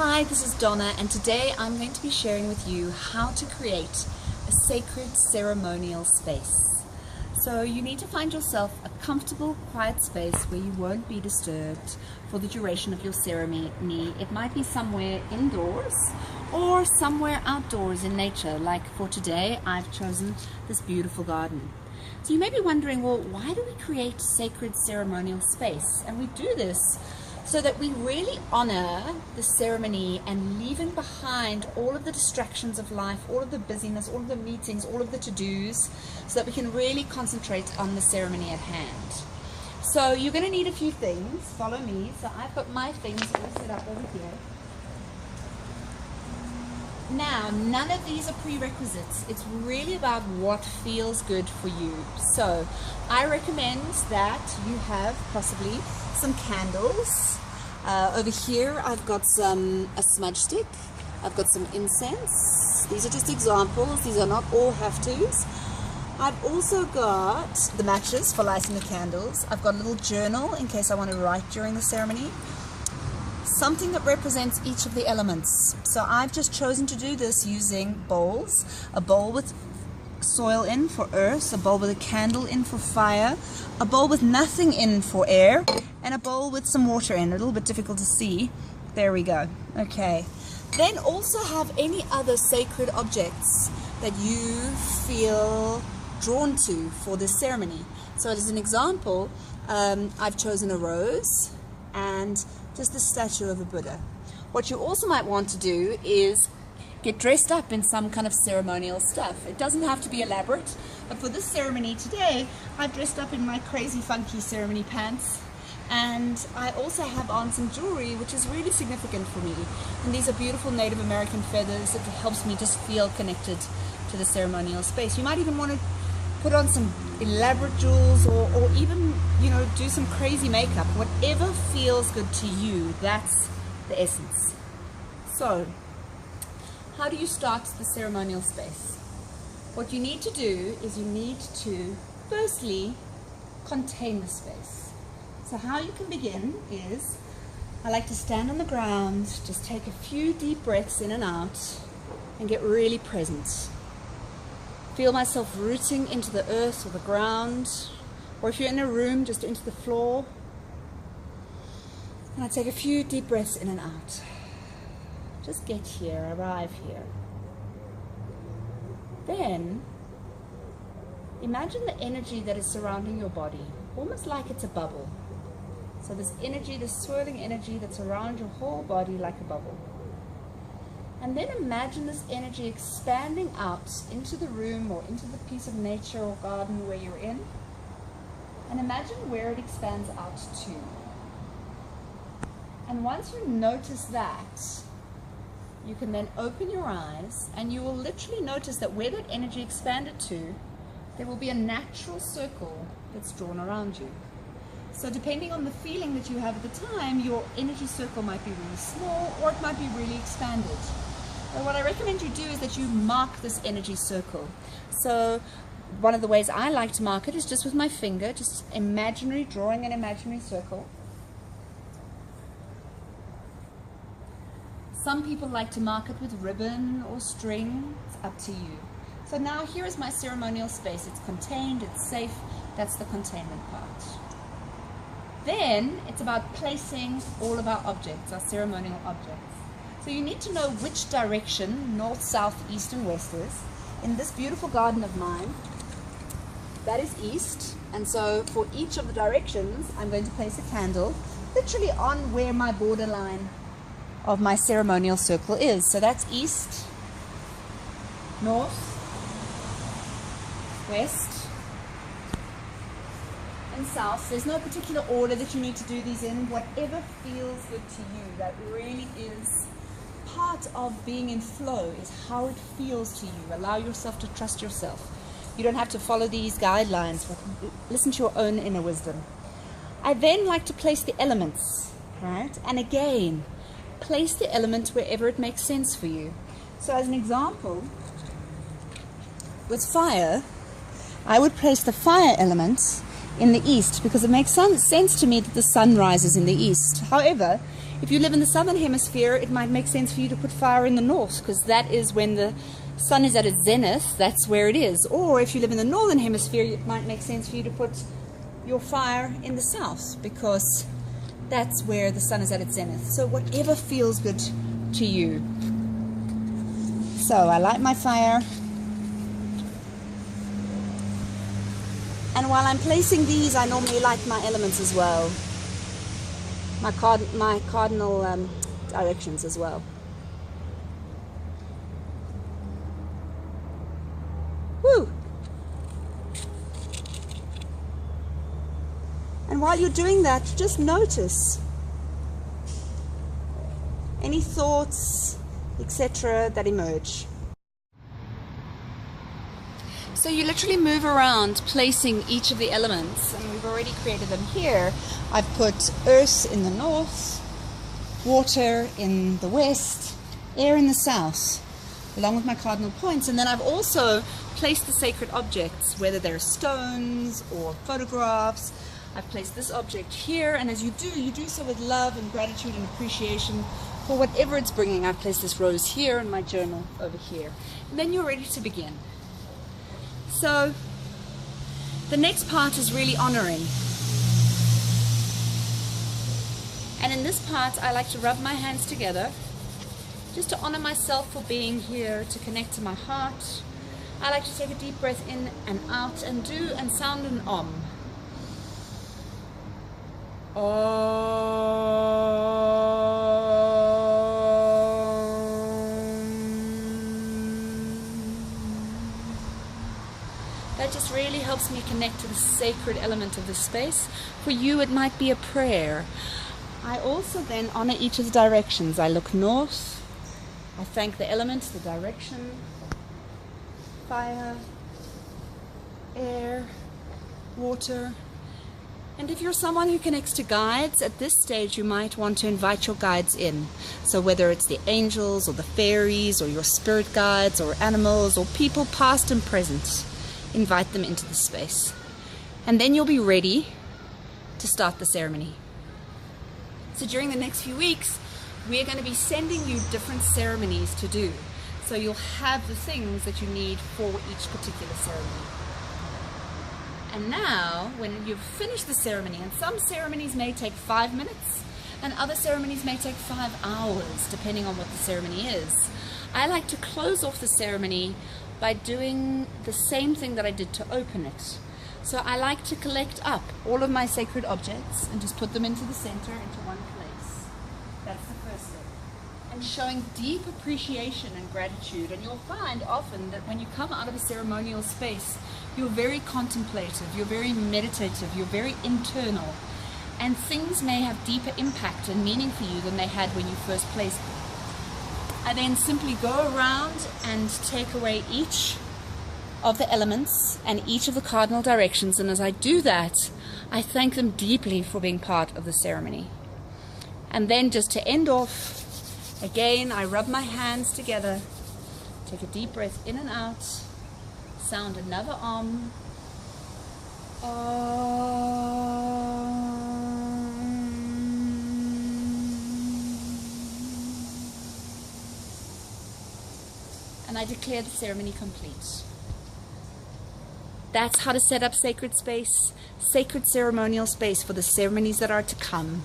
Hi, this is Donna, and today I'm going to be sharing with you how to create a sacred ceremonial space. So you need to find yourself a comfortable, quiet space where you won't be disturbed for the duration of your ceremony. It might be somewhere indoors or somewhere outdoors in nature. Like for today, I've chosen this beautiful garden. So you may be wondering, well, why do we create sacred ceremonial space? And we do this so that we really honor the ceremony and leaving behind all of the distractions of life, all of the busyness, all of the meetings, all of the to-dos, so that we can really concentrate on the ceremony at hand. So you're going to need a few things. Follow me. So I've got my things all set up over here. Now, none of these are prerequisites. It's really about what feels good for you. So I recommend that you have possibly some candles. Over here I've got a smudge stick. I've got some incense. These are just examples. These are not all have-tos. I've also got the matches for lighting the candles. I've got a little journal in case I want to write during the ceremony. Something that represents each of the elements. So I've just chosen to do this using bowls. A bowl with soil in for earth, a bowl with a candle in for fire, a bowl with nothing in for air, and a bowl with some water in. A little bit difficult to see. There we go. Okay. Then also have any other sacred objects that you feel drawn to for this ceremony. So as an example, I've chosen a rose and just the statue of a Buddha. What you also might want to do is get dressed up in some kind of ceremonial stuff. It doesn't have to be elaborate, but for this ceremony today, I've dressed up in my crazy funky ceremony pants, and I also have on some jewelry which is really significant for me. And these are beautiful Native American feathers that helps me just feel connected to the ceremonial space. You might even want to put on some elaborate jewels or even, you know, do some crazy makeup. Whatever feels good to you, that's the essence. So, how do you start the ceremonial space? What you need to do is you need to firstly contain the space. So how you can begin is, I like to stand on the ground, just take a few deep breaths in and out, and get really present. Feel myself rooting into the earth or the ground, or if you're in a room, just into the floor. And I take a few deep breaths in and out. Just get here, arrive here. Then, imagine the energy that is surrounding your body, almost like it's a bubble. So this energy, this swirling energy that's around your whole body like a bubble. And then imagine this energy expanding out into the room or into the piece of nature or garden where you're in. And imagine where it expands out to. And once you notice that, you can then open your eyes and you will literally notice that where that energy expanded to, there will be a natural circle that's drawn around you. So depending on the feeling that you have at the time, your energy circle might be really small or it might be really expanded. But what I recommend you do is that you mark this energy circle. So one of the ways I like to mark it is just with my finger, just drawing an imaginary circle. Some people like to mark it with ribbon or string. It's up to you. So now here is my ceremonial space. It's contained, it's safe. That's the containment part. Then it's about placing all of our objects, our ceremonial objects. So you need to know which direction, north, south, east, and west is. In this beautiful garden of mine, that is east. And so for each of the directions, I'm going to place a candle literally on where my borderline of my ceremonial circle is. So that's east, north, west, and south. There's no particular order that you need to do these in. Whatever feels good to you, that really is part of being in flow, is how it feels to you. Allow yourself to trust yourself. You don't have to follow these guidelines, but listen to your own inner wisdom. I then like to place the elements, right? And again, place the element wherever it makes sense for you. So as an example, with fire, I would place the fire element in the east, because it makes sense to me that the sun rises in the east. However, if you live in the southern hemisphere, it might make sense for you to put fire in the north, because that is when the sun is at its zenith, that's where it is. Or if you live in the northern hemisphere, it might make sense for you to put your fire in the south, because that's where the sun is at its zenith. So whatever feels good to you. So I light my fire. And while I'm placing these, I normally light my elements as well. My cardinal directions as well. Woo! And while you're doing that, just notice any thoughts, etc. that emerge. So you literally move around placing each of the elements, and we've already created them here. I've put earth in the north, water in the west, air in the south, along with my cardinal points. And then I've also placed the sacred objects, whether they're stones or photographs. I've placed this object here, and as you do so with love and gratitude and appreciation for whatever it's bringing. I've placed this rose here and my journal over here. And then you're ready to begin. So the next part is really honoring. And in this part, I like to rub my hands together just to honor myself for being here, to connect to my heart. I like to take a deep breath in and out and do and sound an Om. That just really helps me connect to the sacred element of this space. For you, it might be a prayer. I also then honor each of the directions. I look north. I thank the elements, the direction, fire, air, water. And if you're someone who connects to guides, at this stage you might want to invite your guides in. So whether it's the angels or the fairies or your spirit guides or animals or people past and present, invite them into the space. And then you'll be ready to start the ceremony. So during the next few weeks, we're going to be sending you different ceremonies to do. So you'll have the things that you need for each particular ceremony. And now, when you've finished the ceremony, and some ceremonies may take 5 minutes, and other ceremonies may take 5 hours, depending on what the ceremony is. I like to close off the ceremony by doing the same thing that I did to open it. So I like to collect up all of my sacred objects and just put them into the center, into one place. That's the first step. And showing deep appreciation and gratitude. And you'll find often that when you come out of a ceremonial space, you're very contemplative, you're very meditative, you're very internal. And things may have deeper impact and meaning for you than they had when you first placed them. I then simply go around and take away each of the elements and each of the cardinal directions, and as I do that, I thank them deeply for being part of the ceremony. And then just to end off, again, I rub my hands together, take a deep breath in and out, sound another Om. And I declare the ceremony complete. That's how to set up sacred space, sacred ceremonial space for the ceremonies that are to come.